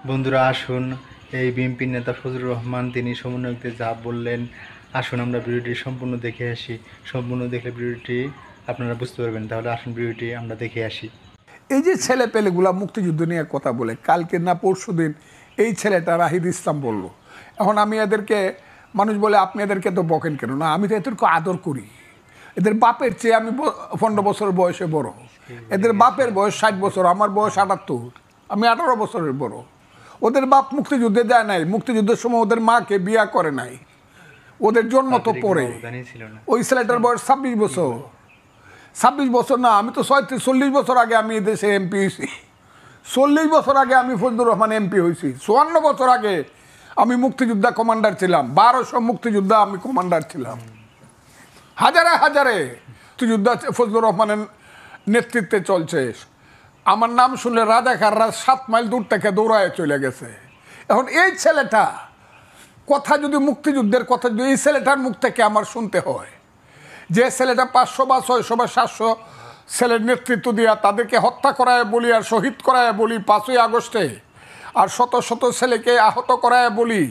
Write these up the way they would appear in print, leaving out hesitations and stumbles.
বন্ধুরা আসুন, এই বিএনপির নেতা ফজলুর রহমান তিনি সমন্বয়কদের যা বললেন, আসুন আমরা ভিডিওটি সম্পূর্ণ দেখে আসি। সম্পূর্ণ দেখলে ভিডিওটি আপনারা বুঝতে পারবেন। তাহলে আসুন ভিডিওটি আমরা দেখে আসি। এই যে ছেলে পেলেগুলা মুক্তিযুদ্ধ নিয়ে কথা বলে, কালকে না পরশু দিন এই ছেলেটা রাহিদ ইসলাম বলল। এখন আমি এদেরকে, মানুষ বলে আপনি এদেরকে তো বকেন কেন? না, আমি তো এদেরকে আদর করি। এদের বাপের চেয়ে আমি 15 বছর বয়সে বড়। এদের বাপের বয়স 60 বছর, আমার বয়স 78, আমি 18 বছরের বড়। ওদের বাপ মুক্তিযুদ্ধে যায় নাই, মুক্তিযুদ্ধের সময় ওদের মাকে বিয়া করে নাই, ওদের জন্ম তো পরে। ওই ছেলেটার বয়স 26 বছর। 26 বছর না, আমি তো 40 বছর আগে আমি এদেশে এমপি হয়েছি। 40 বছর আগে আমি ফজলুর রহমান এমপি হয়েছি। 54 বছর আগে আমি মুক্তিযোদ্ধা কমান্ডার ছিলাম। 1200 মুক্তিযোদ্ধা আমি কমান্ডার ছিলাম। হাজারে হাজারে মুক্তিযোদ্ধা ফজলুর রহমানের নেতৃত্বে চলছে। আমার নাম শুনলে রাজাকাররা 7 মাইল দূর থেকে দৌড়ায় চলে গেছে। এখন এই ছেলেটা কথা, যদি মুক্তিযুদ্ধের কথা যদি এই ছেলেটার মুখ থেকে আমার শুনতে হয়, যে ছেলেটা 500 বা 600 বা 700 ছেলের নেতৃত্ব দিয়া তাদেরকে হত্যা করায় বলি আর শহীদ করায় বলি 5ই আগস্টে, আর শত শত ছেলেকে আহত করায় বলি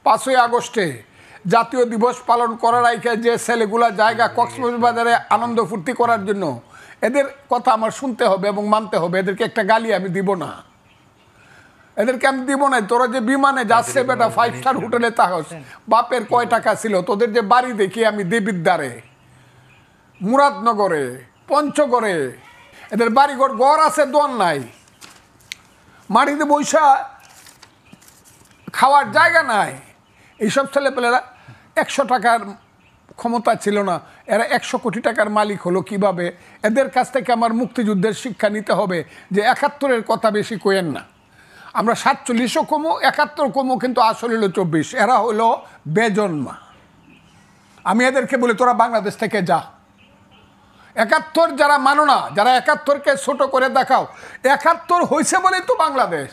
5ই আগস্টে, জাতীয় দিবস পালন করার আগে যে ছেলেগুলা জায়গা কক্সবাজারে আনন্দ ফুর্তি করার জন্য, এদের কথা আমার শুনতে হবে এবং মানতে হবে। এদেরকে একটা গালি আমি দিব না, এদেরকে আমি দিব না। তোরা যে বিমানে যাচ্ছে বেটা 5 স্টার হোটেলে থাকস, বাপের কয় টাকা ছিল? তোদের যে বাড়ি দেখি আমি দেবিদ্বারে, মুরাদনগরে, পঞ্চগড়ে, এদের বাড়িঘর গড় আছে, দোয়ার নাই, মাটিতে বৈশা খাওয়ার জায়গা নাই। এইসব ছেলেপেলেরা 100 টাকার ক্ষমতা ছিল না, এরা 100 কোটি টাকার মালিক হলো কিভাবে? এদের কাছ থেকে আমার মুক্তিযুদ্ধের শিক্ষা নিতে হবে যে 71-এর কথা বেশি কইেন না। আমরা 47ও কমো, 71 কমো, কিন্তু আসলে হলো 24। এরা হলো বেজন্মা। আমি এদেরকে বলি তোরা বাংলাদেশ থেকে যা। 71 যারা মানো না, যারা 71কে ছোট করে দেখাও, 71 হয়েছে বলেই তো বাংলাদেশ।